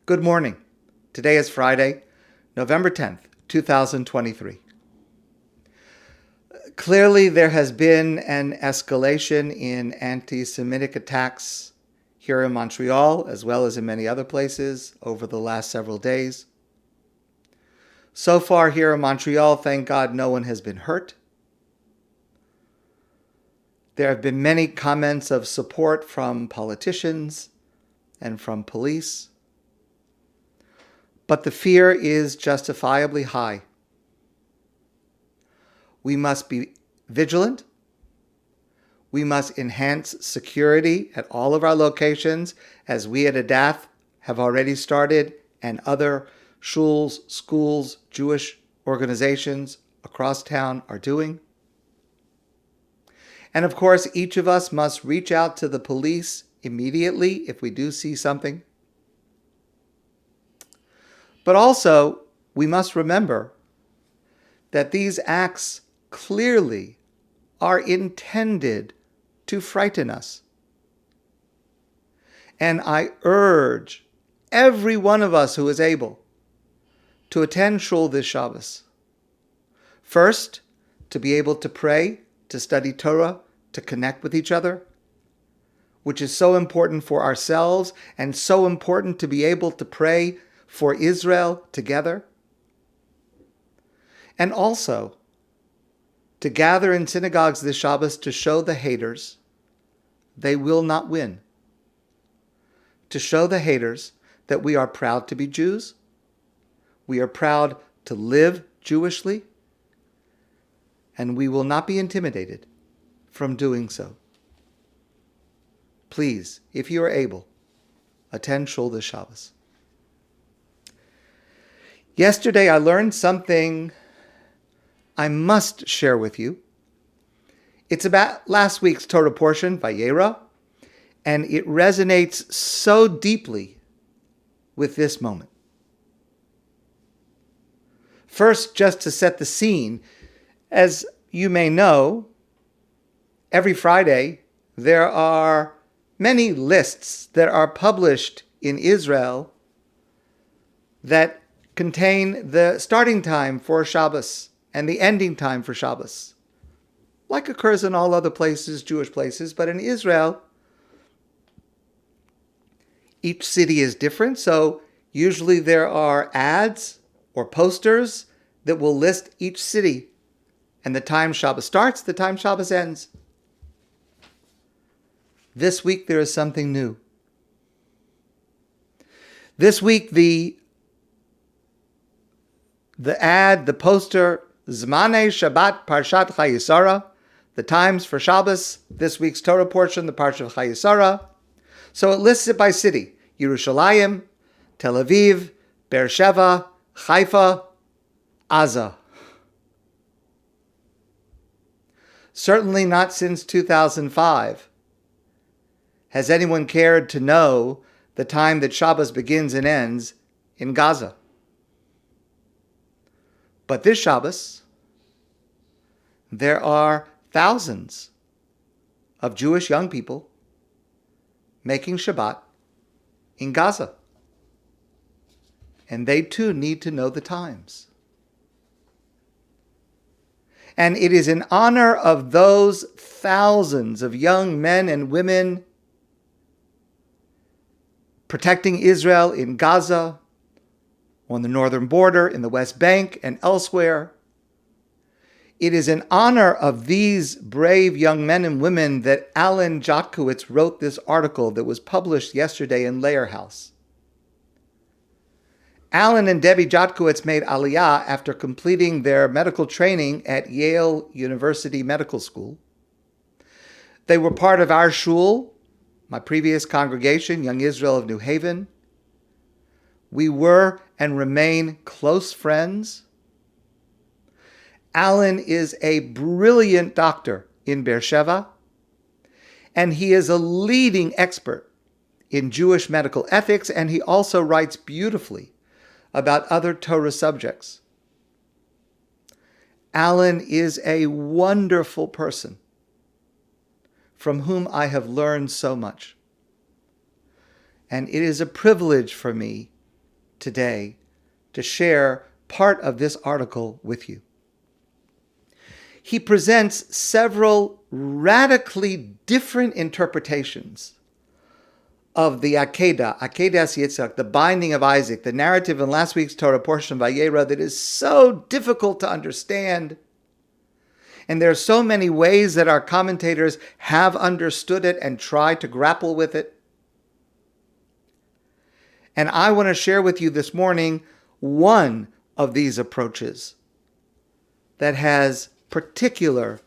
Good morning. Today is Friday, November 10th, 2023. Clearly, there has been an escalation in anti-Semitic attacks here in Montreal, as well as in many other places over the last several days. So far here in Montreal, thank God, no one has been hurt. There have been many comments of support from politicians and from police. But the fear is justifiably high. We must be vigilant. We must enhance security at all of our locations, as we at ADATH have already started, and other shuls, schools, Jewish organizations across town are doing. And of course, each of us must reach out to the police immediately if we do see something. But also, we must remember that these acts clearly are intended to frighten us. And I urge every one of us who is able to attend shul this Shabbos. First, to be able to pray, to study Torah, to connect with each other, which is so important for ourselves and so important to be able to pray for Israel together. And also to gather in synagogues this Shabbos to show the haters they will not win. To show the haters that we are proud to be Jews, we are proud to live Jewishly, and we will not be intimidated from doing so. Please, if you are able, attend shul this Shabbos. Yesterday, I learned something I must share with you. It's about last week's Torah portion, VaYeirah, and it resonates so deeply with this moment. First, just to set the scene, as you may know, every Friday there are many lists that are published in Israel that contain the starting time for Shabbos and the ending time for Shabbos, like occurs in all other places, Jewish places, but in Israel, each city is different, so usually there are ads or posters that will list each city and the time Shabbos starts, the time Shabbos ends. This week there is something new. This week the ad, the poster, Zmanei Shabbat Parshat Chayesara, the times for Shabbos, this week's Torah portion, the Parshat Chayesara. So it lists it by city: Yerushalayim, Tel Aviv, Beer Sheva, Haifa, Aza. Certainly not since 2005 has anyone cared to know the time that Shabbos begins and ends in Gaza. But this Shabbos, there are thousands of Jewish young people making Shabbat in Gaza. And they too need to know the times. And it is in honor of those thousands of young men and women protecting Israel in Gaza, on the northern border, in the West Bank, and elsewhere. It is in honor of these brave young men and women that Alan Jotkowitz wrote this article that was published yesterday in Lehrhaus. Alan and Debbie Jotkowitz made Aliyah after completing their medical training at Yale University Medical School. They were part of our shul, my previous congregation, Young Israel of New Haven. We were and remain close friends. Alan is a brilliant doctor in Beer Sheva, and he is a leading expert in Jewish medical ethics, and he also writes beautifully about other Torah subjects. Alan is a wonderful person from whom I have learned so much. And it is a privilege for me today to share part of this article with you. He presents several radically different interpretations of the Akeidah, Akeidat Yitzchak, the binding of Isaac, the narrative in last week's Torah portion of VaYeirah that is so difficult to understand. And there are so many ways that our commentators have understood it and tried to grapple with it. And I want to share with you this morning one of these approaches that has particular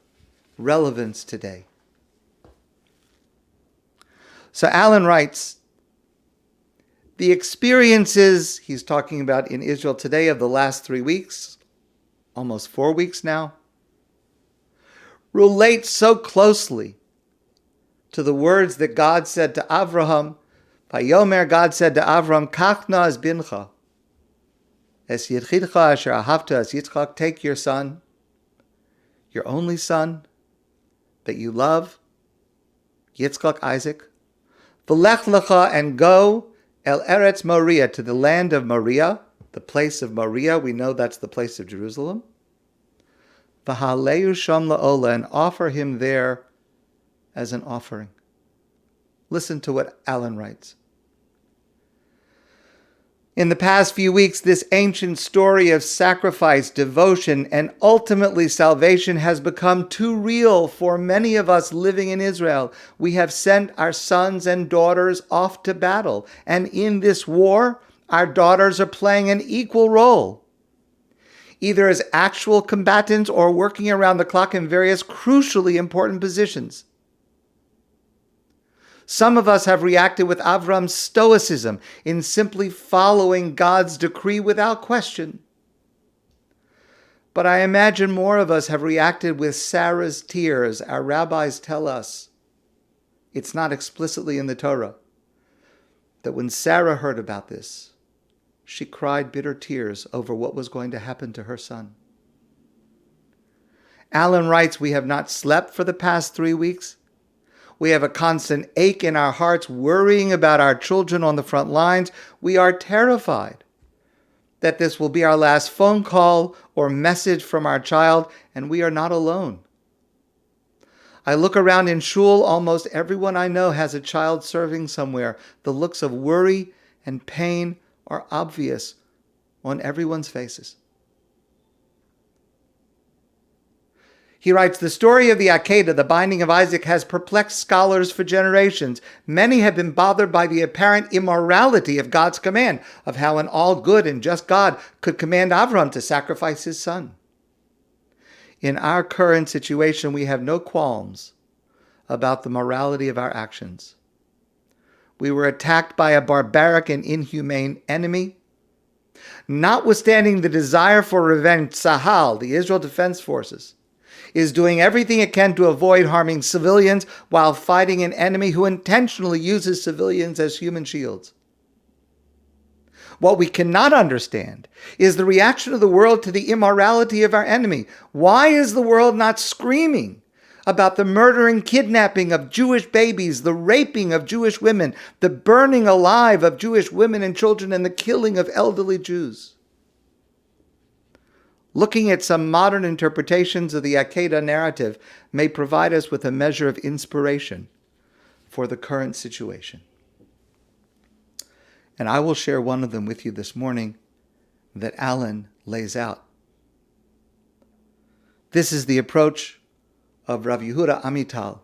relevance today. So Alan writes, the experiences he's talking about in Israel today of the last 3 weeks, almost 4 weeks now, relate so closely to the words that God said to Avraham. VaYomer, God said to Avram, Kachna es bincha, es yidchidcha asher ahavta es Yitzchak, take your son, your only son that you love, Yitzchak, Isaac, v'lech lecha, and go el Eretz Moriah, to the land of Moriah, the place of Moriah. We know that's the place of Jerusalem. V'haleu sham la'ola, and offer him there as an offering. Listen to what Alan writes. In the past few weeks, this ancient story of sacrifice, devotion, and ultimately salvation has become too real for many of us living in Israel. We have sent our sons and daughters off to battle, and in this war, our daughters are playing an equal role, either as actual combatants or working around the clock in various crucially important positions. Some of us have reacted with Avram's stoicism in simply following God's decree without question. But I imagine more of us have reacted with Sarah's tears. Our rabbis tell us, it's not explicitly in the Torah, that when Sarah heard about this, she cried bitter tears over what was going to happen to her son. Alan writes, we have not slept for the past 3 weeks. We have a constant ache in our hearts, worrying about our children on the front lines. We are terrified that this will be our last phone call or message from our child, and we are not alone. I look around in shul, almost everyone I know has a child serving somewhere. The looks of worry and pain are obvious on everyone's faces. He writes, the story of the Akeidah, the binding of Isaac, has perplexed scholars for generations. Many have been bothered by the apparent immorality of God's command, of how an all-good and just God could command Avram to sacrifice his son. In our current situation, we have no qualms about the morality of our actions. We were attacked by a barbaric and inhumane enemy. Notwithstanding the desire for revenge, Tzahal, the Israel Defense Forces, is doing everything it can to avoid harming civilians while fighting an enemy who intentionally uses civilians as human shields. What we cannot understand is the reaction of the world to the immorality of our enemy. Why is the world not screaming about the murder and kidnapping of Jewish babies, the raping of Jewish women, the burning alive of Jewish women and children, and the killing of elderly Jews? Looking at some modern interpretations of the Akeidah narrative may provide us with a measure of inspiration for the current situation. And I will share one of them with you this morning that Alan lays out. This is the approach of Rabbi Yehuda Amital,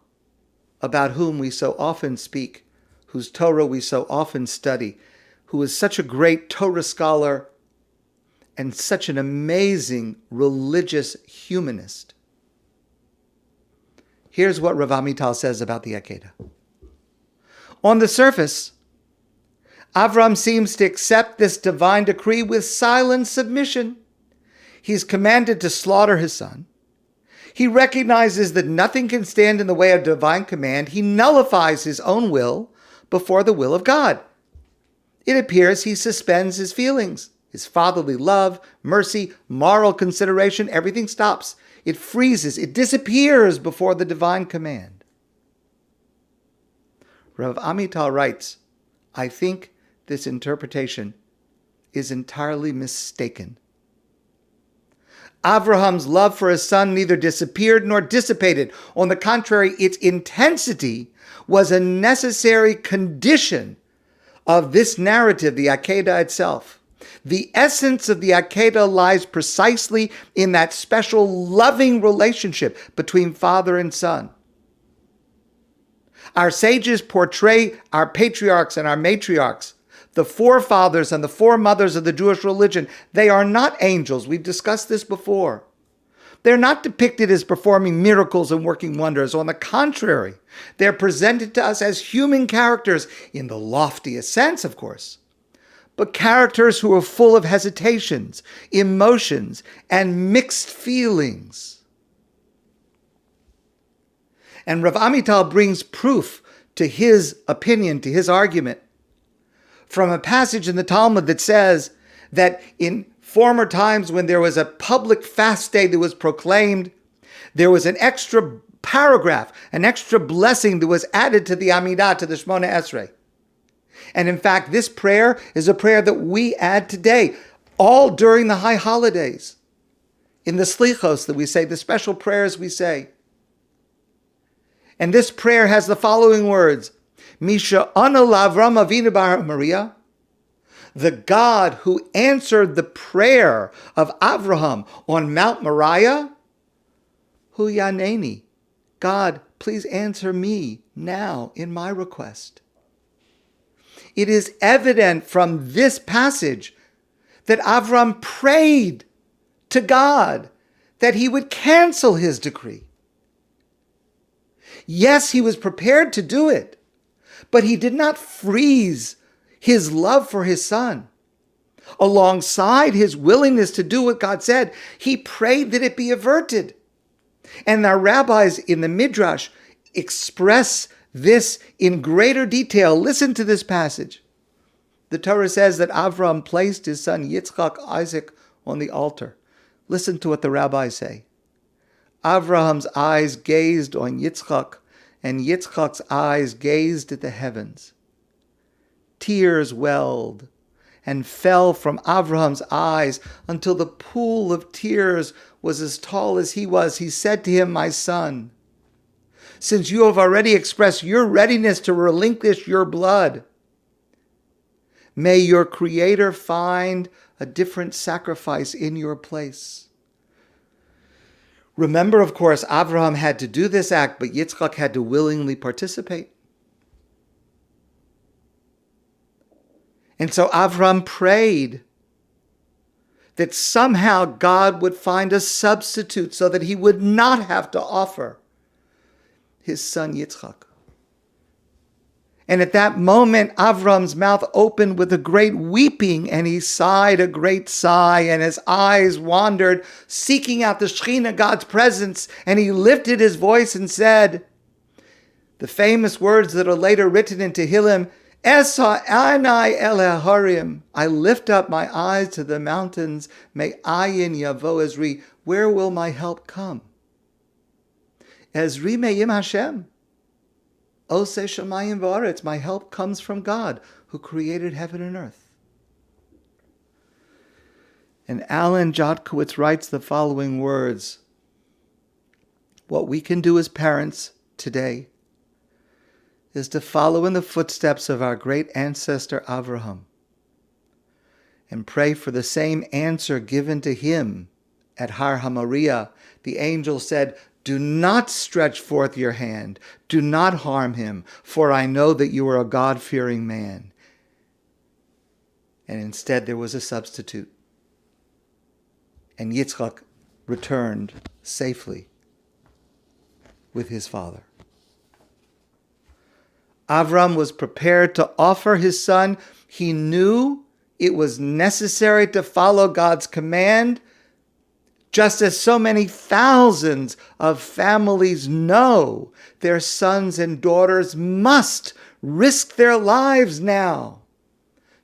about whom we so often speak, whose Torah we so often study, who is such a great Torah scholar and such an amazing religious humanist. Here's what Rav Amital says about the Akeidah. On the surface, Avram seems to accept this divine decree with silent submission. He's commanded to slaughter his son. He recognizes that nothing can stand in the way of divine command. He nullifies his own will before the will of God. It appears he suspends his feelings. His fatherly love, mercy, moral consideration, everything stops. It freezes. It disappears before the divine command. Rav Amital writes, I think this interpretation is entirely mistaken. Avraham's love for his son neither disappeared nor dissipated. On the contrary, its intensity was a necessary condition of this narrative, the Akeidah itself. The essence of the Akeidah lies precisely in that special loving relationship between father and son. Our sages portray our patriarchs and our matriarchs, the forefathers and the foremothers of the Jewish religion. They are not angels. We've discussed this before. They're not depicted as performing miracles and working wonders. On the contrary, they're presented to us as human characters in the loftiest sense, of course, but characters who are full of hesitations, emotions, and mixed feelings. And Rav Amital brings proof to his opinion, to his argument, from a passage in the Talmud that says that in former times when there was a public fast day that was proclaimed, there was an extra paragraph, an extra blessing that was added to the Amidah, to the Shemona Esrei. And in fact, this prayer is a prayer that we add today, all during the high holidays. In the Lehrhaus that we say, the special prayers we say. And this prayer has the following words: Misha Ana Lavram Avinu Bar Maria, the God who answered the prayer of Avraham on Mount Moriah, Hu Yaneni, God, please answer me now in my request. It is evident from this passage that Avram prayed to God that he would cancel his decree. Yes, he was prepared to do it, but he did not freeze his love for his son. Alongside his willingness to do what God said, he prayed that it be averted. And our rabbis in the Midrash express this in greater detail. Listen to this passage. The Torah says that Avram placed his son Yitzchak, Isaac, on the altar. Listen to what the rabbis say. Avraham's eyes gazed on Yitzchak, and Yitzchak's eyes gazed at the heavens. Tears welled and fell from Avraham's eyes until the pool of tears was as tall as he was. He said to him, my son, since you have already expressed your readiness to relinquish your blood, may your Creator find a different sacrifice in your place. Remember, of course, Avraham had to do this act, but Yitzchak had to willingly participate. And so Avraham prayed that somehow God would find a substitute so that he would not have to offer his son Yitzchak. And at that moment, Avram's mouth opened with a great weeping, and he sighed a great sigh, and his eyes wandered, seeking out the Shekhinah, God's presence, and he lifted his voice and said, the famous words that are later written in Tehillim, Esa anai el harim, I lift up my eyes to the mountains, may ayin yavo Ezri, where will my help come? Ezri me'im Hashem. Oseh shamayim v'aretz, my help comes from God, who created heaven and earth. And Alan Jotkowitz writes the following words: what we can do as parents today is to follow in the footsteps of our great ancestor Avraham and pray for the same answer given to him at Har HaMoriah. The angel said, do not stretch forth your hand. Do not harm him, for I know that you are a God-fearing man. And instead there was a substitute. And Yitzchak returned safely with his father. Avram was prepared to offer his son. He knew it was necessary to follow God's command, just as so many thousands of families know their sons and daughters must risk their lives now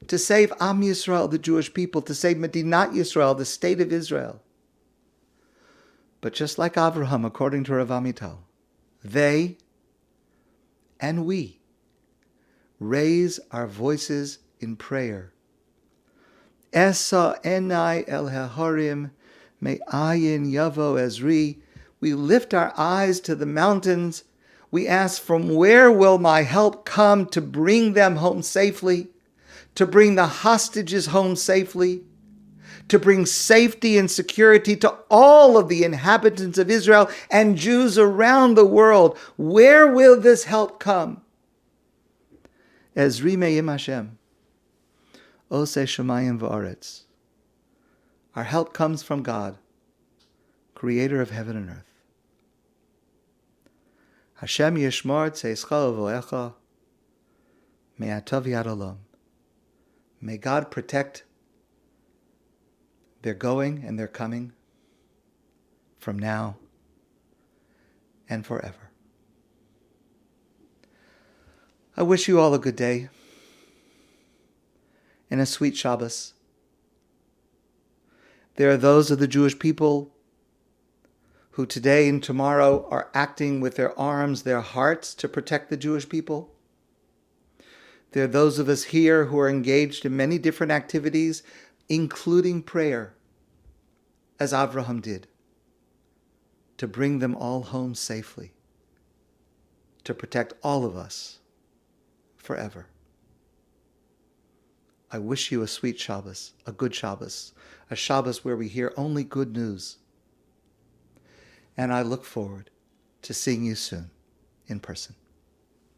to save Am Yisrael, the Jewish people, to save Medinat Yisrael, the state of Israel. But just like Avraham, according to Rav Amital, they and we raise our voices in prayer Esa enai el hahorim me'ayin yavo ezri. We lift our eyes to the mountains. We ask, from where will my help come to bring them home safely, to bring the hostages home safely, to bring safety and security to all of the inhabitants of Israel and Jews around the world? Where will this help come? Ezri me'im Hashem, oseh shamayim va'aretz. Our help comes from God, creator of heaven and earth. Hashem yishmor tzeischa uvoecha me'atav yad olam. May God protect their going and their coming from now and forever. I wish you all a good day and a sweet Shabbos. There are those of the Jewish people who today and tomorrow are acting with their arms, their hearts, to protect the Jewish people. There are those of us here who are engaged in many different activities, including prayer, as Avraham did, to bring them all home safely, to protect all of us forever. I wish you a sweet Shabbos, a good Shabbos, a Shabbos where we hear only good news. And I look forward to seeing you soon in person.